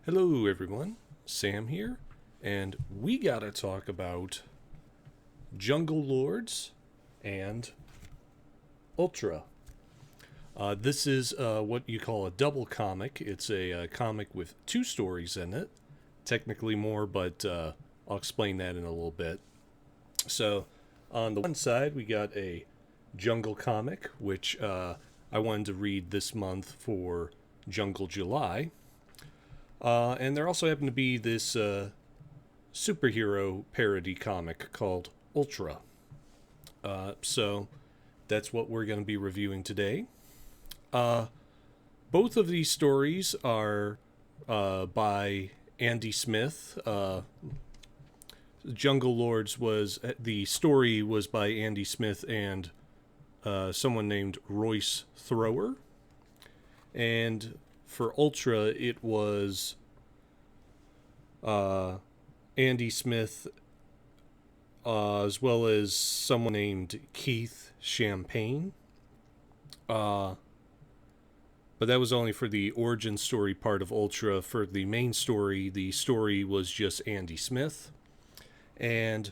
Hello, everyone. Sam here, and we gotta talk about Jungle Lords and Ultra. This is what you call a double comic. It's a comic with two stories in it. Technically more, but I'll explain that in a little bit. So, on the one side, we got a jungle comic, which I wanted to read this month for Jungle July. And there also happened to be this superhero parody comic called Ultra. So that's what we're going to be reviewing today. Both of these stories are by Andy Smith. Jungle Lords was the story was by Andy Smith and someone named Royce Thrower, and for Ultra it was Andy Smith as well as someone named Keith Champagne. But that was only for the origin story part of Ultra. For the main story, the story was just Andy Smith. And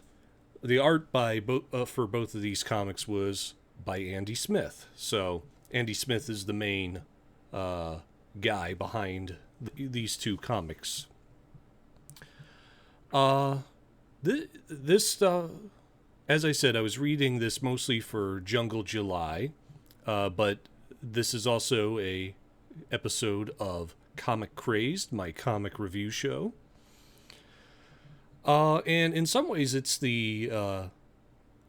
the art by for both of these comics was by Andy Smith. So Andy Smith is the main guy behind these two comics. This as I said, I was reading this mostly for Jungle July, but this is also a episode of Comic Crazed, my comic review show. And in some ways, it's the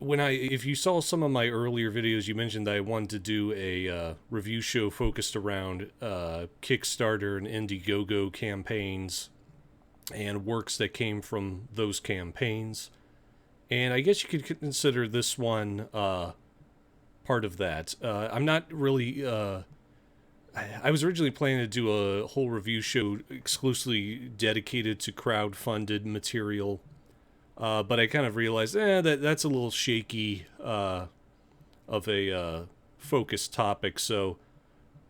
if you saw some of my earlier videos, you mentioned that I wanted to do a review show focused around Kickstarter and Indiegogo campaigns and works that came from those campaigns. And I guess you could consider this one part of that. I'm not really. I was originally planning to do a whole review show exclusively dedicated to crowdfunded material, but I kind of realized that's a little shaky of a focused topic. So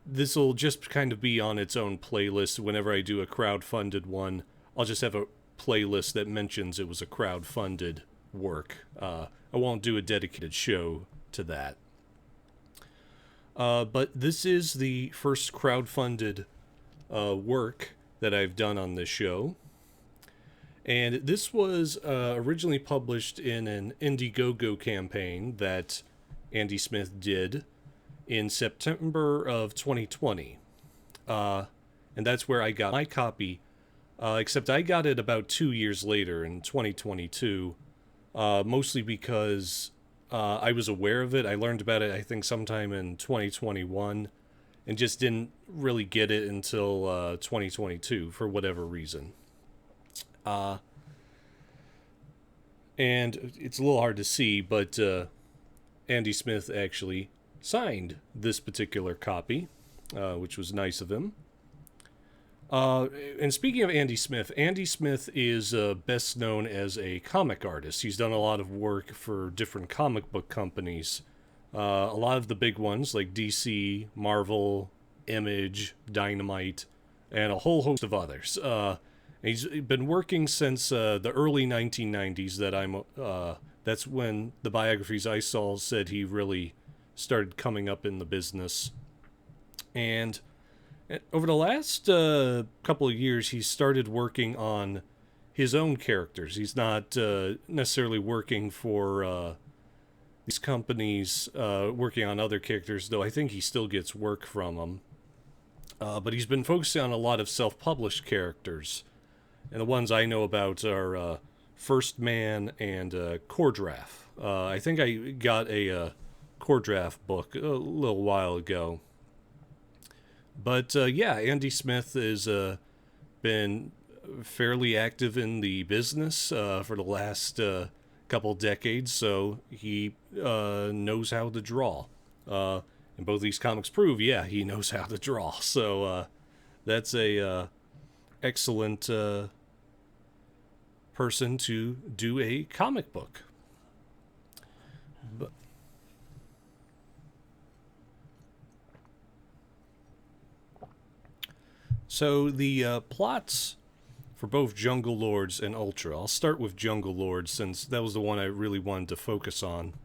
this will just kind of be on its own playlist. Whenever I do a crowdfunded one, I'll just have a playlist that mentions it was a crowdfunded work. I won't do a dedicated show to that. But this is the first crowdfunded work that I've done on this show. And this was originally published in an Indiegogo campaign that Andy Smith did in September of 2020. And that's where I got my copy, except I got it about 2 years later in 2022, mostly because I was aware of it. I learned about it, I think, sometime in 2021, and just didn't really get it until 2022 for whatever reason. And it's a little hard to see, but Andy Smith actually signed this particular copy, which was nice of him. And speaking of Andy Smith is best known as a comic artist. He's done a lot of work for different comic book companies. A lot of the big ones like DC, Marvel, Image, Dynamite, and a whole host of others. He's been working since the early 1990s. That's when the biographies I saw said he really started coming up in the business. And over the last couple of years, he's started working on his own characters. He's not necessarily working for these companies, working on other characters, though I think he still gets work from them. But he's been focusing on a lot of self-published characters. And the ones I know about are First Man and Cordraff. I think I got a Cordraff book a little while ago. But Andy Smith has been fairly active in the business for the last couple decades, so he knows how to draw. And both these comics prove, he knows how to draw. So that's a excellent person to do a comic book. But so the plots for both Jungle Lords and Ultra. I'll start with Jungle Lords since that was the one I really wanted to focus on.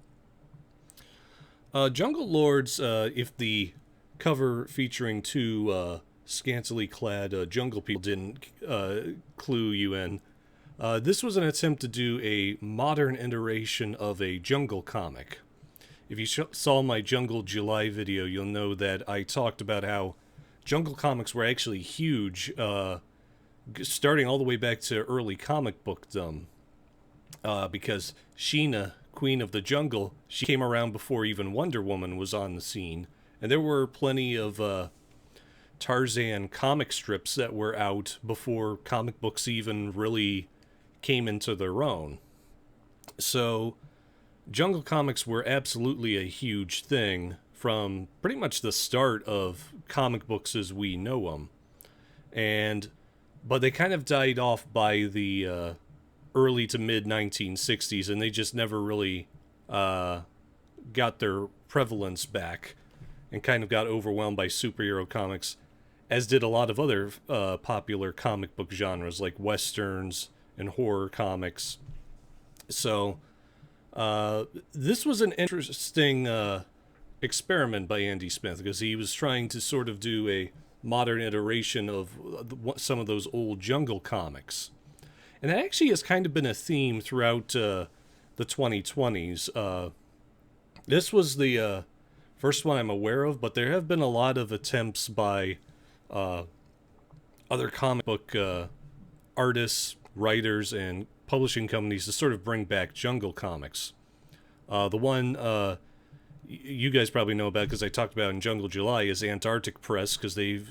Jungle Lords, if the cover featuring two scantily clad jungle people didn't clue you in, this was an attempt to do a modern iteration of a jungle comic. If you saw my Jungle July video, you'll know that I talked about how jungle comics were actually huge, starting all the way back to early comic bookdom, because Sheena, Queen of the Jungle, she came around before even Wonder Woman was on the scene. And there were plenty of Tarzan comic strips that were out before comic books even really came into their own. So jungle comics were absolutely a huge thing from pretty much the start of comic books as we know them. But they kind of died off by the early to mid 1960s, and they just never really got their prevalence back and kind of got overwhelmed by superhero comics, as did a lot of other popular comic book genres like westerns and horror comics. So this was an interesting experiment by Andy Smith, because he was trying to sort of do a modern iteration of some of those old jungle comics. And that actually has kind of been a theme throughout the 2020s. This was the first one I'm aware of, but there have been a lot of attempts by other comic book artists, writers, and publishing companies to sort of bring back jungle comics. The one you guys probably know about, because I talked about in Jungle July, is Antarctic Press, because they've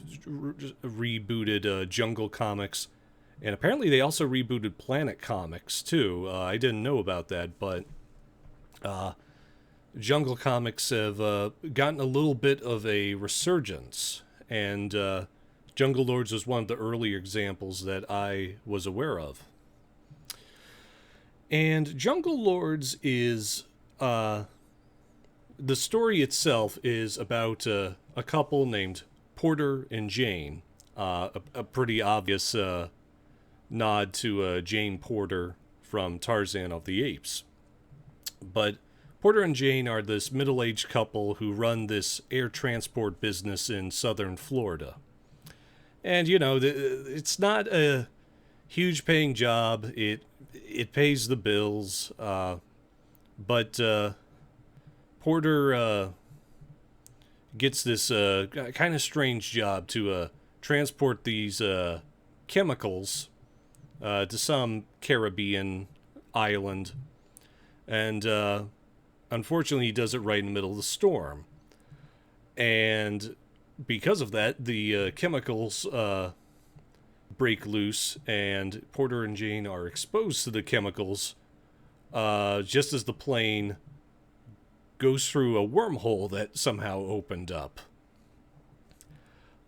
rebooted Jungle Comics. And apparently they also rebooted Planet Comics, too. I didn't know about that, but Jungle Comics have gotten a little bit of a resurgence. And Jungle Lords was one of the earlier examples that I was aware of. And Jungle Lords is... the story itself is about a couple named Porter and Jane. A pretty obvious... nod to Jane Porter from Tarzan of the Apes. But Porter and Jane are this middle-aged couple who run this air transport business in southern Florida. And, you know, it's not a huge paying job. It pays the bills. But Porter gets this kind of strange job to transport these chemicals to some Caribbean island, and unfortunately he does it right in the middle of the storm, and because of that the chemicals break loose, and Porter and Jane are exposed to the chemicals just as the plane goes through a wormhole that somehow opened up,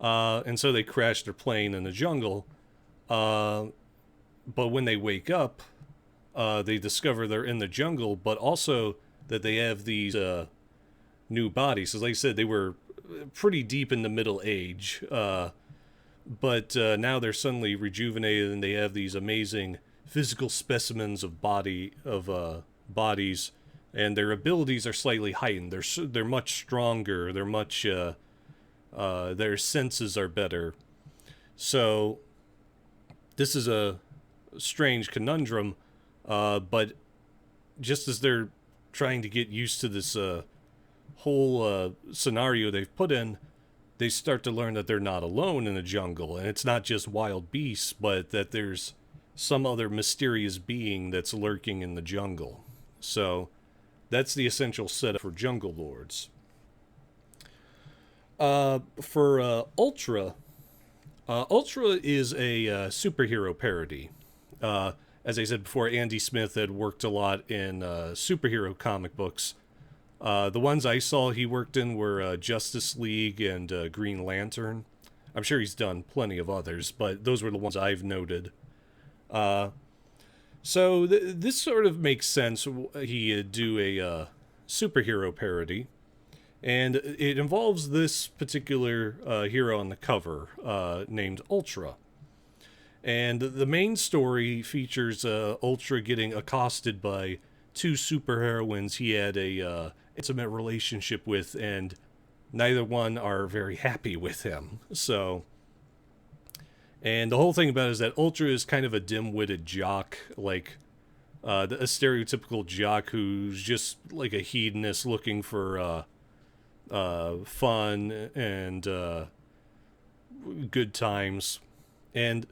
and so they crash their plane in the jungle. But when they wake up, they discover they're in the jungle, but also that they have these new bodies. So like I said, they were pretty deep in the middle age, but now they're suddenly rejuvenated, and they have these amazing physical specimens of bodies, and their abilities are slightly heightened. They're much stronger. They're much their senses are better. So this is a strange conundrum, but just as they're trying to get used to this whole scenario they've put in, they start to learn that they're not alone in the jungle, and it's not just wild beasts, but that there's some other mysterious being that's lurking in the jungle. So that's the essential setup for Jungle Lords. For Ultra is a superhero parody. As I said before, Andy Smith had worked a lot in superhero comic books. The ones I saw he worked in were Justice League and Green Lantern. I'm sure he's done plenty of others, but those were the ones I've noted. So this sort of makes sense. He'd do a superhero parody. And it involves this particular hero on the cover, named Ultra. And the main story features Ultra getting accosted by two superheroines he had a intimate relationship with, and neither one are very happy with him. So, and the whole thing about it is that Ultra is kind of a dim-witted jock, like a stereotypical jock who's just like a hedonist looking for fun and good times. And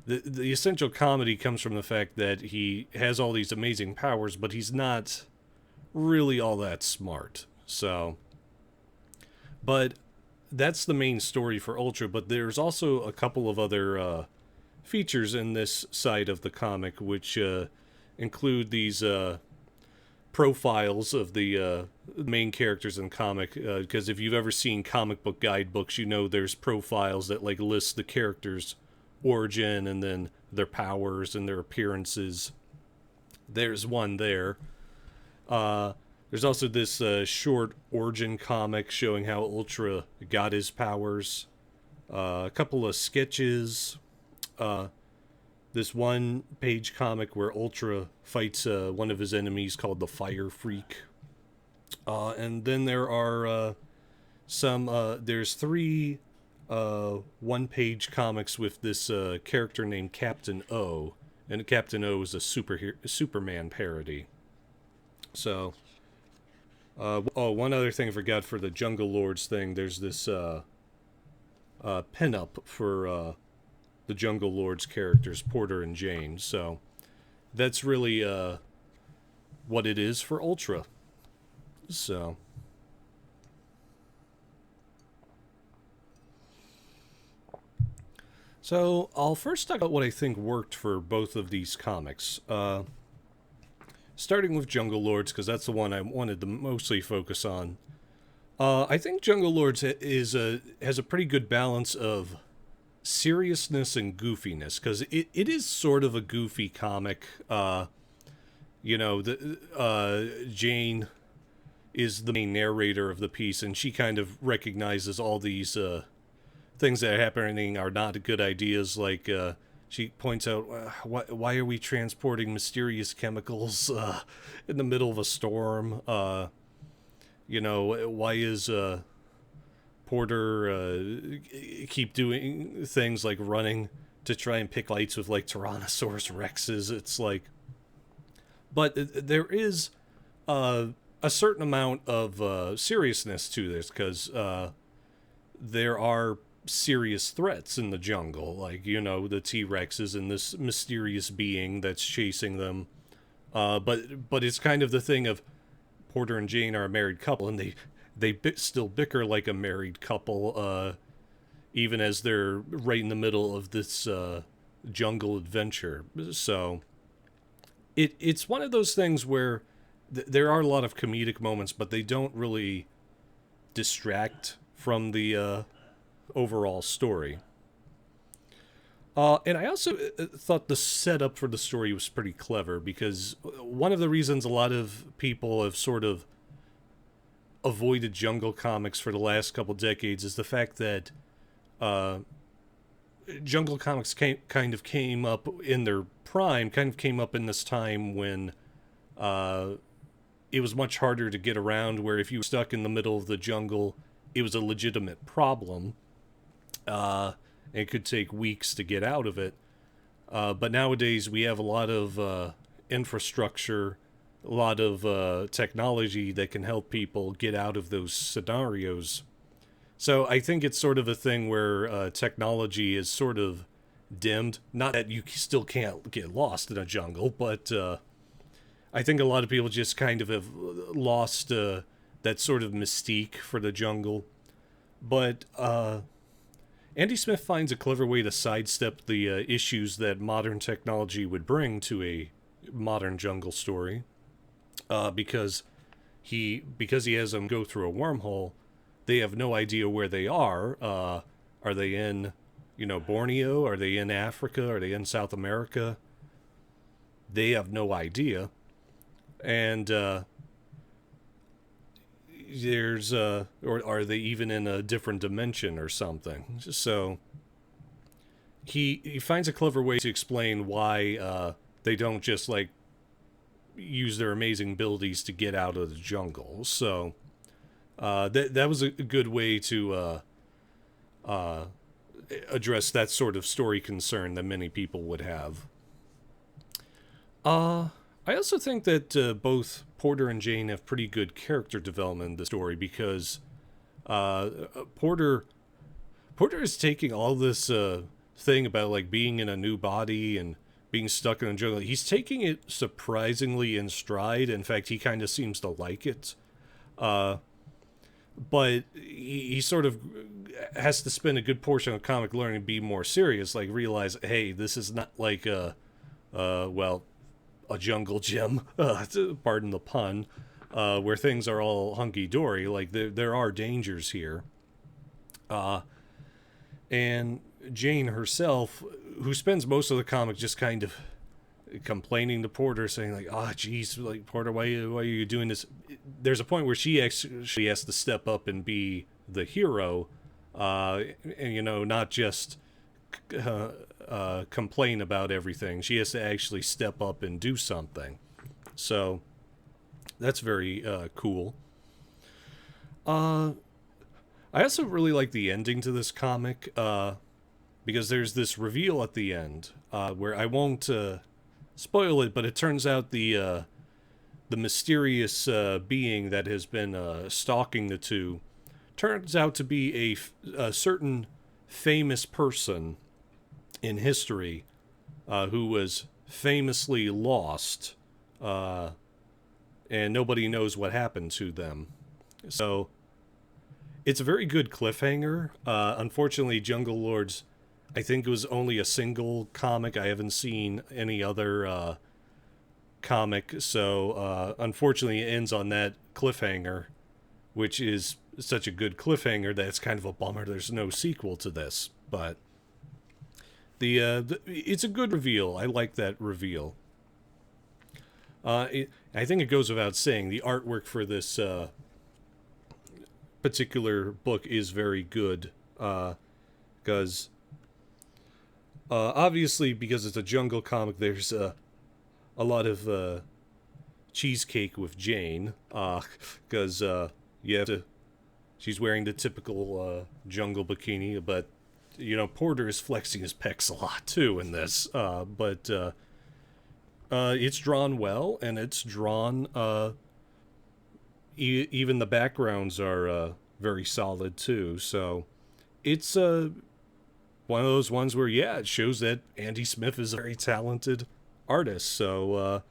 the essential comedy comes from the fact that he has all these amazing powers, but he's not really all that smart. So, but that's the main story for Ultra. But there's also a couple of other features in this side of the comic, which include these profiles of the main characters in the comic. Because if you've ever seen comic book guidebooks, you know there's profiles that like list the characters' origin and then their powers and their appearances. There's one there. There's also this short origin comic showing how Ultra got his powers. A couple of sketches. This one-page comic where Ultra fights one of his enemies called the Fire Freak. And then there are there's three one-page comics with this character named Captain O. And Captain O is a Superman parody. So, one other thing I forgot for the Jungle Lords thing, there's this pin-up for the Jungle Lords characters, Porter and Jane. So that's really what it is for Ultra. So I'll first talk about what I think worked for both of these comics. Starting with Jungle Lords, because that's the one I wanted to mostly focus on. I think Jungle Lords has a pretty good balance of seriousness and goofiness, because it is sort of a goofy comic. Jane is the main narrator of the piece, and she kind of recognizes all these things that are happening are not good ideas. Like she points out, why are we transporting mysterious chemicals in the middle of a storm? Why is Porter keep doing things like running to try and pick fights with like Tyrannosaurus Rexes? It's like, but there is a certain amount of seriousness to this, because there are serious threats in the jungle, like the T-Rexes and this mysterious being that's chasing them. But it's kind of the thing of Porter and Jane are a married couple, and they still bicker like a married couple, even as they're right in the middle of this jungle adventure. So it's one of those things where there are a lot of comedic moments, but they don't really distract from the overall story. And I also thought the setup for the story was pretty clever, because one of the reasons a lot of people have sort of avoided jungle comics for the last couple decades is the fact that jungle comics kind of came up in their prime, kind of came up in this time when it was much harder to get around, where if you were stuck in the middle of the jungle, it was a legitimate problem. It could take weeks to get out of it. But nowadays we have a lot of infrastructure, a lot of technology that can help people get out of those scenarios. So I think it's sort of a thing where technology is sort of dimmed. Not that you still can't get lost in a jungle, but I think a lot of people just kind of have lost that sort of mystique for the jungle. But Andy Smith finds a clever way to sidestep the issues that modern technology would bring to a modern jungle story, because he has them go through a wormhole. They have no idea where they are. Are they in, Borneo? Are they in Africa? Are they in South America? They have no idea. And there's or are they even in a different dimension or something? So he finds a clever way to explain why they don't just like use their amazing abilities to get out of the jungle. So that was a good way to address that sort of story concern that many people would have. I also think that both Porter and Jane have pretty good character development in the story because Porter is taking all this thing about like being in a new body and being stuck in a jungle. He's taking it surprisingly in stride. In fact, he kind of seems to like it. But he sort of has to spend a good portion of comic learning to be more serious, like realize, hey, this is not like a jungle gym, pardon the pun, where things are all hunky-dory. Like, there are dangers here. And Jane herself, who spends most of the comic just kind of complaining to Porter, saying like, "Ah, geez, like Porter, why are you doing this?" There's a point where she actually has to step up and be the hero, and not just complain about everything. She has to actually step up and do something. So that's very cool. I also really like the ending to this comic because there's this reveal at the end where I won't spoil it, but it turns out the mysterious being that has been stalking the two turns out to be a certain famous person in history who was famously lost, and nobody knows what happened to them. So it's a very good cliffhanger. Unfortunately, Jungle Lords, I think it was only a single comic. I haven't seen any other comic, so unfortunately it ends on that cliffhanger, which is such a good cliffhanger that it's kind of a bummer there's no sequel to this. But it's a good reveal. I like that reveal. I think it goes without saying, the artwork for this particular book is very good, because obviously, because it's a jungle comic, there's a lot of cheesecake with Jane, because you have to. She's wearing the typical jungle bikini, but Porter is flexing his pecs a lot too in this. But it's drawn well, and it's drawn. Even the backgrounds are very solid too. So it's one of those ones where, it shows that Andy Smith is a very talented artist. So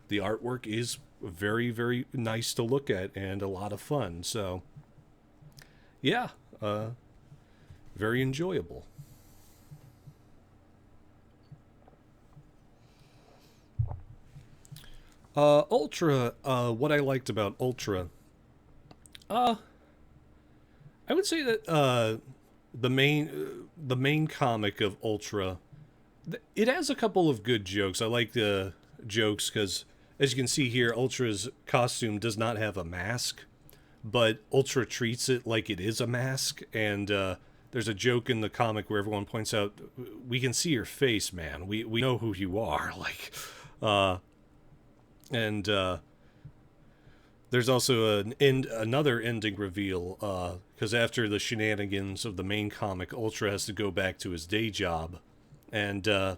the artwork is very, very nice to look at and a lot of fun. So very enjoyable. Ultra, what I liked about Ultra, I would say that the main comic of Ultra, it has a couple of good jokes. I like the jokes because, as you can see here, Ultra's costume does not have a mask, but Ultra treats it like it is a mask. And there's a joke in the comic where everyone points out, "We can see your face, man. We know who you are." And there's also another ending reveal, because after the shenanigans of the main comic, Ultra has to go back to his day job. And the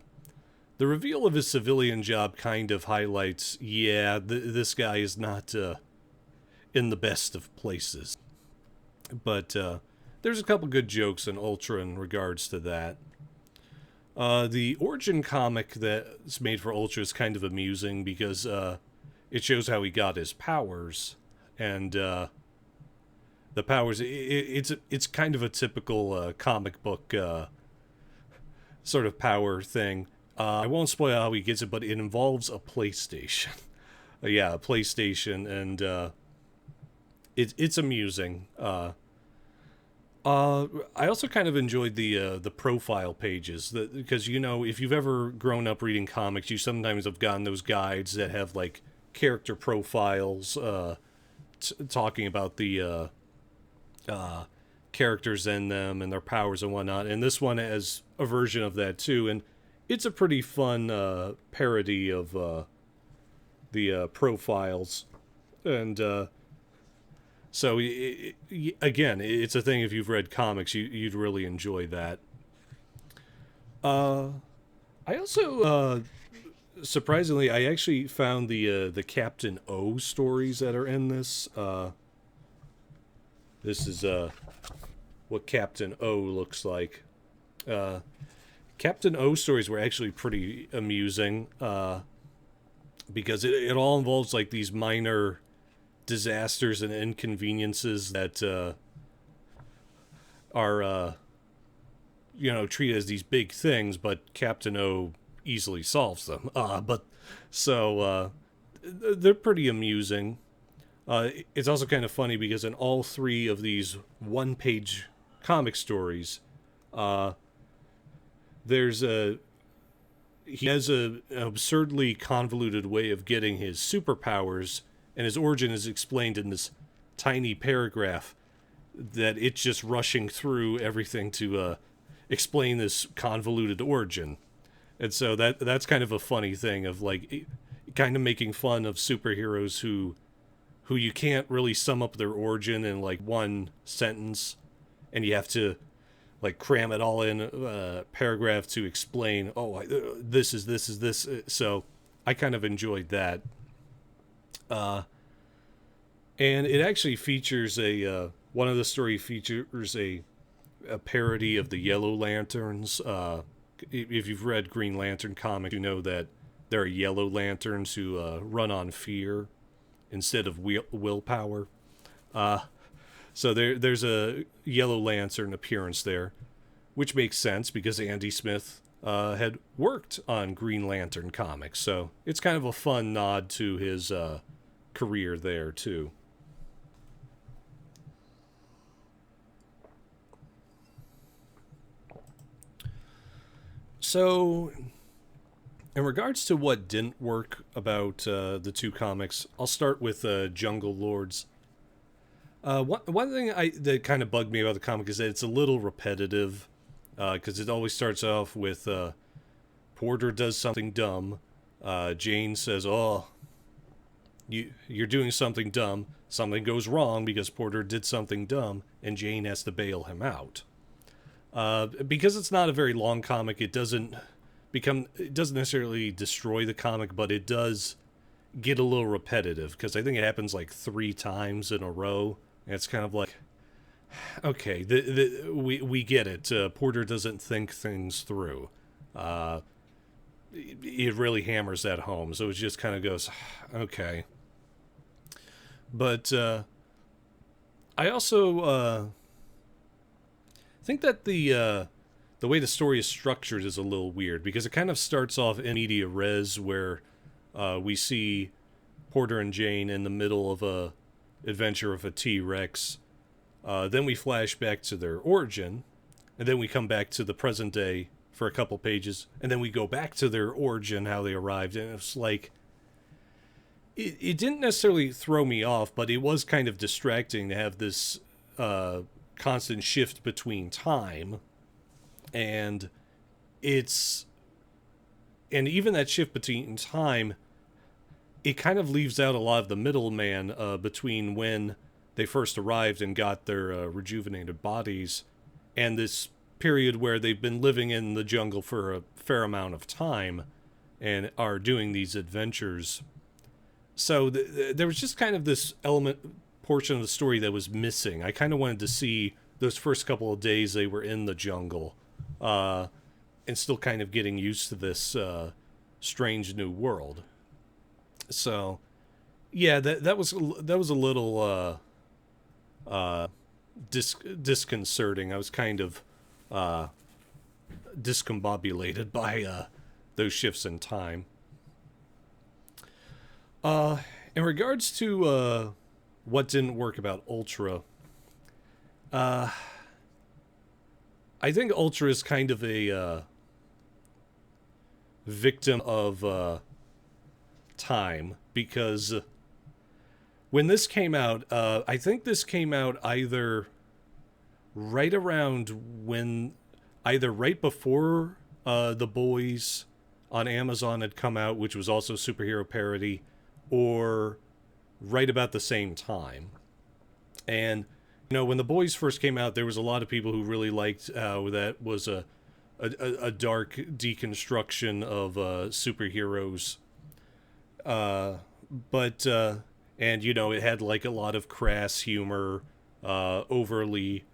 reveal of his civilian job kind of highlights, this guy is not in the best of places. But there's a couple good jokes in Ultra in regards to that. The origin comic that's made for Ultra is kind of amusing because it shows how he got his powers, and the powers. It's kind of a typical comic book sort of power thing. I won't spoil how he gets it, but it involves a PlayStation. A PlayStation, and it's amusing. I also kind of enjoyed the profile pages, because if you've ever grown up reading comics, you sometimes have gotten those guides that have like character profiles talking about the characters in them and their powers and whatnot. And this one has a version of that too, and it's a pretty fun parody of the profiles, and so again, it's a thing. If you've read comics, you'd really enjoy that. I also surprisingly, I actually found the Captain O stories that are in this. This is what Captain O looks like. Captain O stories were actually pretty amusing because it all involves like these minor disasters and inconveniences that are treated as these big things, but Captain O easily solves them. They're pretty amusing. It's also kind of funny because in all three of these one-page comic stories, he has an absurdly convoluted way of getting his superpowers, and his origin is explained in this tiny paragraph that it's just rushing through everything to explain this convoluted origin. And so that's kind of a funny thing of like kind of making fun of superheroes who you can't really sum up their origin in like one sentence, and you have to like cram it all in a paragraph to explain, this is this. So I kind of enjoyed that. And it actually features one of the story features a parody of the Yellow Lanterns. If you've read Green Lantern comics, you know that there are Yellow Lanterns who run on fear instead of willpower. So there's a Yellow Lantern appearance there, which makes sense because Andy Smith had worked on Green Lantern comics. So it's kind of a fun nod to his career there, too. So, in regards to what didn't work about the two comics, I'll start with Jungle Lords. One thing that kind of bugged me about the comic is that it's a little repetitive, because it always starts off with Porter does something dumb. Jane says, you're doing something dumb. Something goes wrong because Porter did something dumb, and Jane has to bail him out. Because it's not a very long comic, it doesn't necessarily destroy the comic, but it does get a little repetitive, because I think it happens like 3 times in a row, and it's kind of like, okay, we get it. Porter doesn't think things through. It really hammers that home, so it just kind of goes, okay. But I also think that the way the story is structured is a little weird, because it kind of starts off in media res, where we see Porter and Jane in the middle of a adventure of a T-Rex. Then we flash back to their origin, and then we come back to the present day for a couple pages, and then we go back to their origin, how they arrived, and it's like, it didn't necessarily throw me off, but it was kind of distracting to have this constant shift between time, and even that shift between time, it kind of leaves out a lot of the middleman between when they first arrived and got their rejuvenated bodies, and this period where they've been living in the jungle for a fair amount of time and are doing these adventures. So there was just kind of this portion of the story that was missing. I kind of wanted to see those first couple of days they were in the jungle, and still kind of getting used to this strange new world. So, yeah, that was a little disconcerting. I was kind of discombobulated by those shifts in time. In regards to what didn't work about Ultra, I think Ultra is kind of a victim of time, because when this came out, I think this came out either right around when either right before The Boys on Amazon had come out, which was also superhero parody, or right about the same time. And when The Boys first came out, there was a lot of people who really liked how that was a dark deconstruction of superheroes. But and it had like a lot of crass humor, overly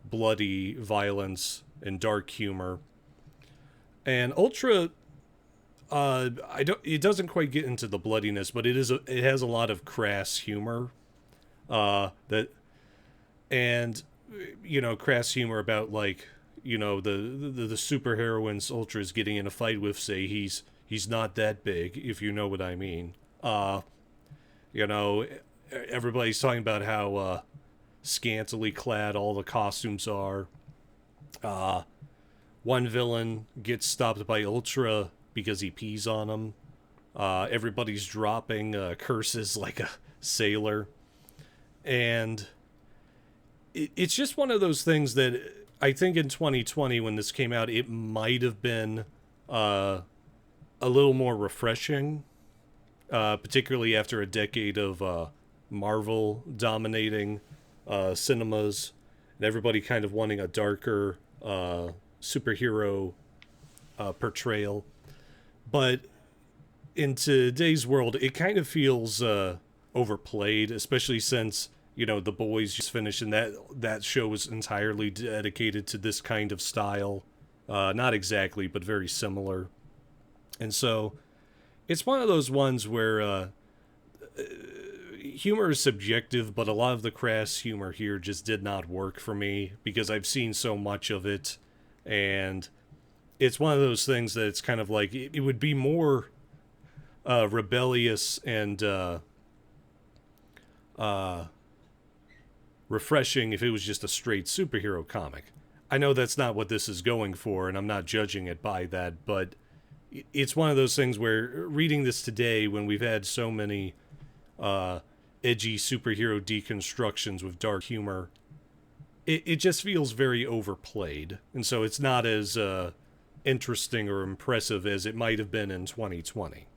bloody violence and dark humor. And Ultra, it doesn't quite get into the bloodiness, but it has a lot of crass humor. That and crass humor about like the superheroines Ultra's getting in a fight with, say he's not that big, if you know what I mean. Everybody's talking about how scantily clad all the costumes are. One villain gets stopped by Ultra because he pees on him. Everybody's dropping curses like a sailor. And it's just one of those things that I think in 2020, when this came out, it might have been a little more refreshing, particularly after a decade of Marvel dominating cinemas and everybody kind of wanting a darker superhero portrayal. But in today's world, it kind of feels overplayed, especially since The Boys just finished, and that show was entirely dedicated to this kind of style. Not exactly, but very similar. And so it's one of those ones where humor is subjective, but a lot of the crass humor here just did not work for me because I've seen so much of it. And it's one of those things that it's kind of like it would be more rebellious and refreshing if it was just a straight superhero comic. I know that's not what this is going for, and I'm not judging it by that, but it's one of those things where reading this today, when we've had so many edgy superhero deconstructions with dark humor, it just feels very overplayed, and so it's not as interesting or impressive as it might have been in 2020.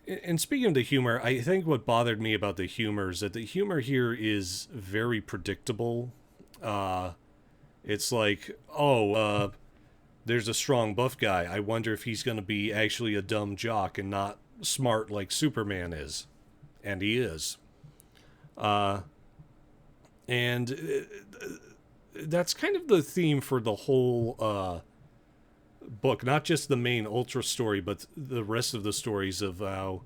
And speaking of the humor, I think what bothered me about the humor is that the humor here is very predictable. It's like, there's a strong buff guy. I wonder if he's going to be actually a dumb jock and not smart like Superman is. And he is. And that's kind of the theme for the whole book, not just the main Ultra story, but the rest of the stories of how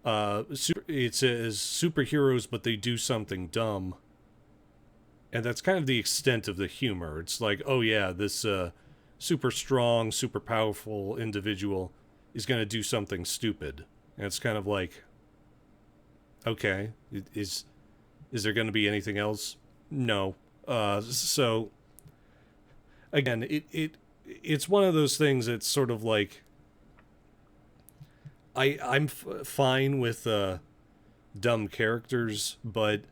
it says superheroes, but they do something dumb. And that's kind of the extent of the humor. It's like, oh yeah, this super strong, super powerful individual is going to do something stupid. And it's kind of like, okay, is there going to be anything else? No. So again, it's one of those things that's sort of like, I'm fine with dumb characters, but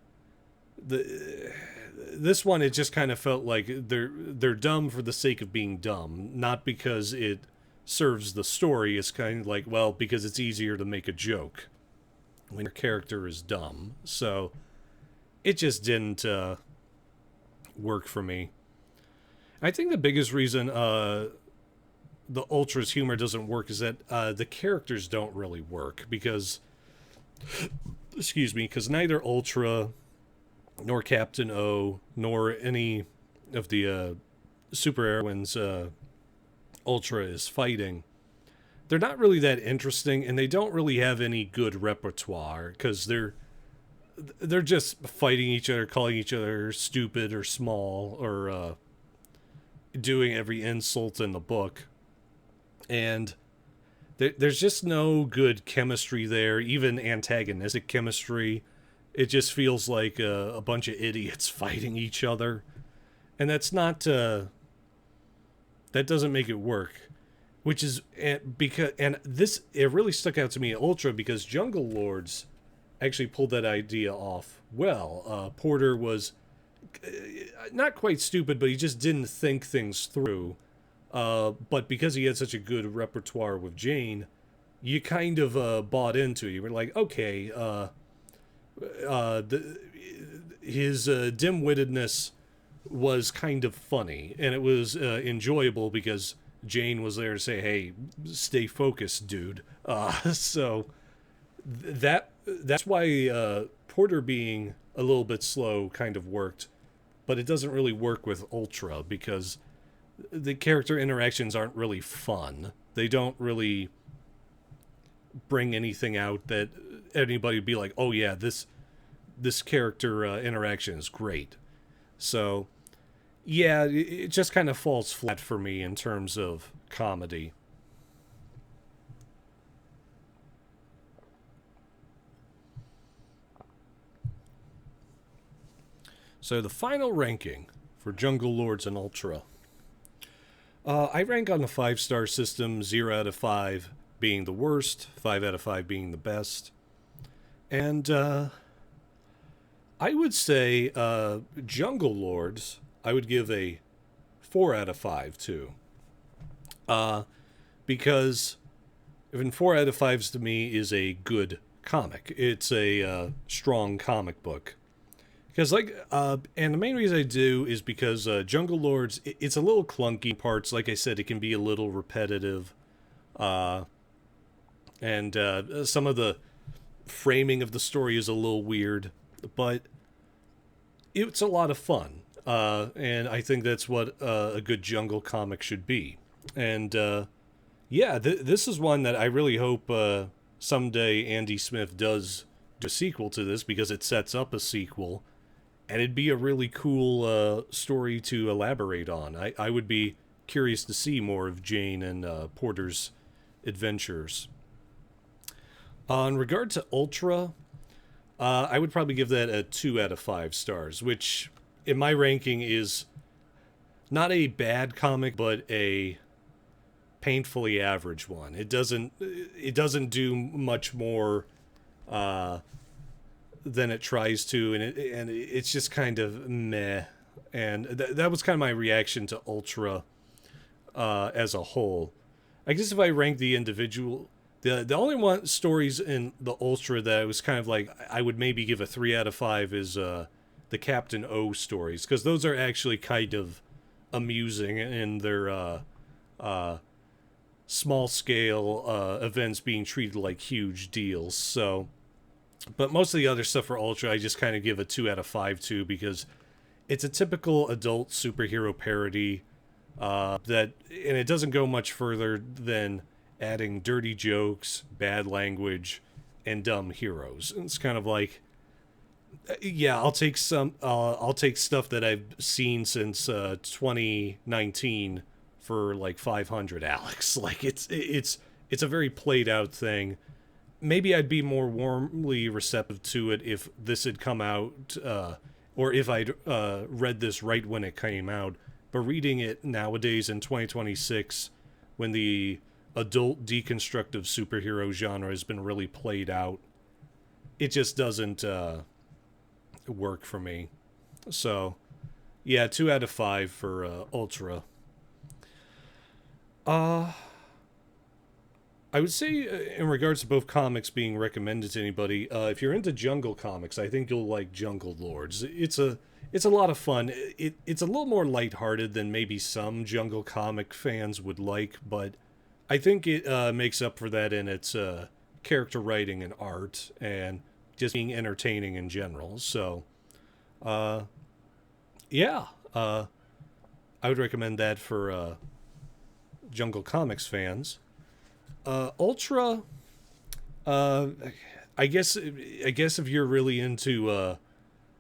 this one, it just kind of felt like they're dumb for the sake of being dumb, not because it serves the story. It's kind of like, well, because it's easier to make a joke when your character is dumb. So it just didn't work for me. I think the biggest reason the Ultra's humor doesn't work is that the characters don't really work because, because neither Ultra nor Captain O nor any of the superheroines Ultra is fighting, they're not really that interesting, and they don't really have any good repertoire because they're just fighting each other, calling each other stupid or small, or doing every insult in the book. And there's just no good chemistry there, even antagonistic chemistry. It just feels like a bunch of idiots fighting each other. And that's not... that doesn't make it work. Which is... it really stuck out to me at Ultra because Jungle Lords actually pulled that idea off well. Porter was not quite stupid, but he just didn't think things through. But because he had such a good repertoire with Jane, you kind of bought into it. You were like, okay, his dim-wittedness was kind of funny, and it was enjoyable because Jane was there to say, "Hey, stay focused, dude." So that's why Porter being a little bit slow kind of worked, but it doesn't really work with Ultra because the character interactions aren't really fun. They don't really bring anything out that anybody would be like, "Oh yeah, this character interaction is great." So yeah, it just kind of falls flat for me in terms of comedy. So the final ranking for Jungle Lords and Ultra. I rank on the 5-star system, 0 out of 5 being the worst, 5 out of 5 being the best. And I would say Jungle Lords, I would give a 4 out of 5 to. Because even 4 out of 5s to me is a good comic. It's a strong comic book. Because and the main reason I do is because Jungle Lords, it's a little clunky in parts. Like I said, it can be a little repetitive, and some of the framing of the story is a little weird, but it's a lot of fun. And I think that's what a good jungle comic should be. And yeah, this is one that I really hope someday Andy Smith does do a sequel to this because it sets up a sequel. And it'd be a really cool story to elaborate on. I would be curious to see more of Jane and Porter's adventures. In regard to Ultra, I would probably give that a 2 out of 5 stars, which in my ranking is not a bad comic, but a painfully average one. It doesn't do much more than it tries to, and it's just kind of meh. And that was kind of my reaction to Ultra as a whole. I guess if I rank the individual, the only one stories in the Ultra that I was kind of like I would maybe give a 3 out of 5 is the Captain O stories, because those are actually kind of amusing in their small scale events being treated like huge deals. So, but most of the other stuff for Ultra, I just kind of give a 2 out of 5 to, because it's a typical adult superhero parody and it doesn't go much further than adding dirty jokes, bad language, and dumb heroes. And it's kind of like, yeah, I'll take stuff that I've seen since 2019 for like 500, Alex. Like it's a very played out thing. Maybe I'd be more warmly receptive to it if this had come out, or if I'd read this right when it came out. But reading it nowadays in 2026, when the adult deconstructive superhero genre has been really played out, it just doesn't work for me. So, yeah, 2 out of 5 for Ultra. I would say, in regards to both comics being recommended to anybody, if you're into jungle comics, I think you'll like Jungle Lords. It's a lot of fun. It's a little more lighthearted than maybe some jungle comic fans would like, but I think it makes up for that in its character writing and art, and just being entertaining in general. So, yeah, I would recommend that for jungle comics fans. Ultra, I guess if you're really into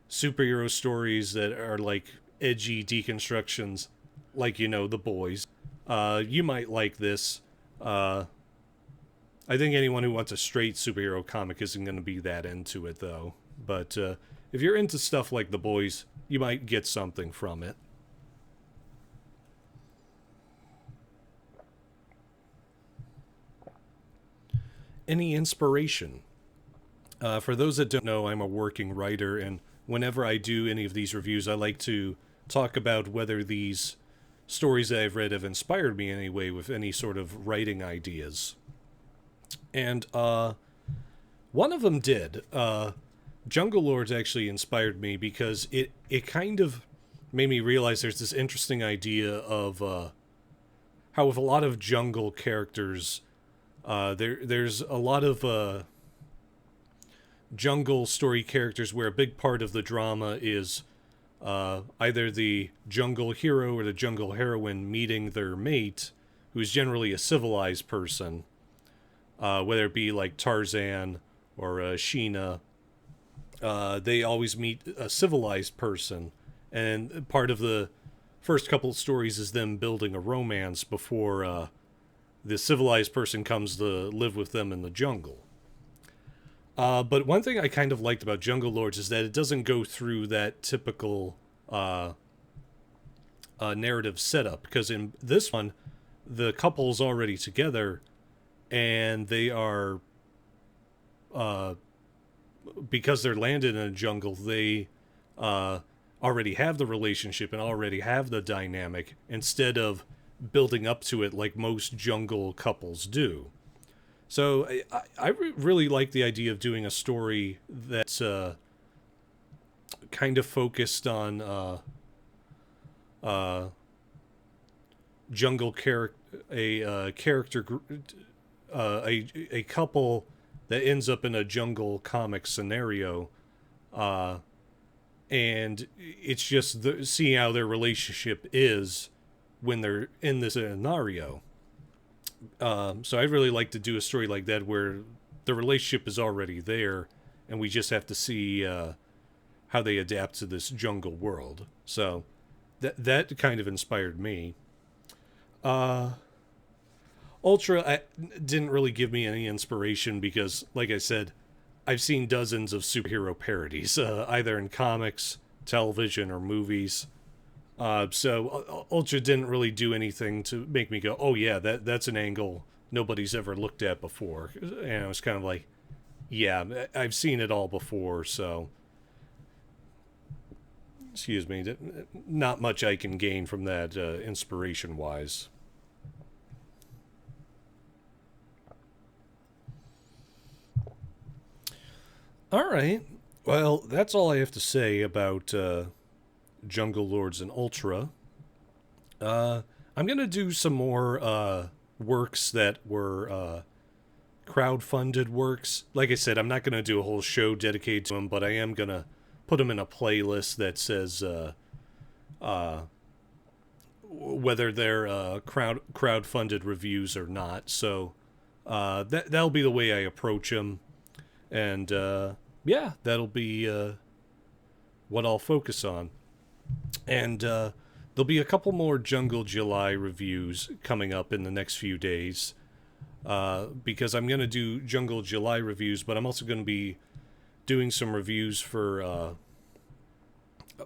superhero stories that are like edgy deconstructions, like The Boys, you might like this. I think anyone who wants a straight superhero comic isn't going to be that into it, though. But if you're into stuff like The Boys, you might get something from it. Any inspiration? For those that don't know, I'm a working writer, and whenever I do any of these reviews, I like to talk about whether these stories that I've read have inspired me in any way with any sort of writing ideas. And one of them did. Jungle Lords actually inspired me because it kind of made me realize there's this interesting idea of how with a lot of jungle characters, there's a lot of jungle story characters where a big part of the drama is either the jungle hero or the jungle heroine meeting their mate, who's generally a civilized person, whether it be like Tarzan or Sheena. They always meet a civilized person, and part of the first couple of stories is them building a romance before the civilized person comes to live with them in the jungle. But one thing I kind of liked about Jungle Lords is that it doesn't go through that typical narrative setup, because in this one, the couple's already together, and they are, because they're landed in a jungle, they already have the relationship and already have the dynamic, instead of building up to it like most jungle couples do. So I really like the idea of doing a story that's kind of focused on jungle character a couple that ends up in a jungle comic scenario, and it's just seeing how their relationship is when they're in this scenario. So I'd really like to do a story like that where the relationship is already there, and we just have to see how they adapt to this jungle world. So that kind of inspired me. Ultra didn't really give me any inspiration because, like I said, I've seen dozens of superhero parodies, either in comics, television, or movies. So Ultra didn't really do anything to make me go, oh yeah, that's an angle nobody's ever looked at before. And I was kind of like, yeah, I've seen it all before, so excuse me, not much I can gain from that inspiration-wise. All right. Well, that's all I have to say about Jungle Lords and Ultra. I'm going to do some more works that were crowdfunded works. Like I said, I'm not going to do a whole show dedicated to them, but I am going to put them in a playlist that says whether they're crowdfunded reviews or not. So that'll be the way I approach them. And yeah, that'll be what I'll focus on. And there'll be a couple more Jungle July reviews coming up in the next few days, because I'm going to do Jungle July reviews, but I'm also going to be doing some reviews for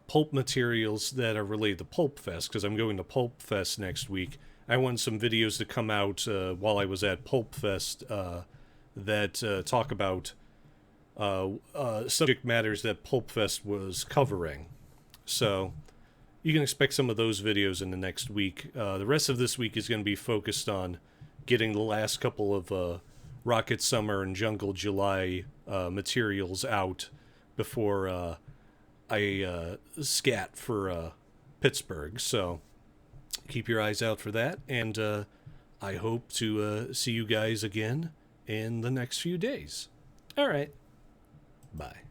pulp materials that are related to Pulp Fest, because I'm going to Pulp Fest next week. I want some videos to come out while I was at Pulp Fest that talk about subject matters that Pulp Fest was covering. So you can expect some of those videos in the next week. The rest of this week is going to be focused on getting the last couple of Rocket Summer and Jungle July materials out before I scat for Pittsburgh. So keep your eyes out for that, and I hope to see you guys again in the next few days. All right. Bye.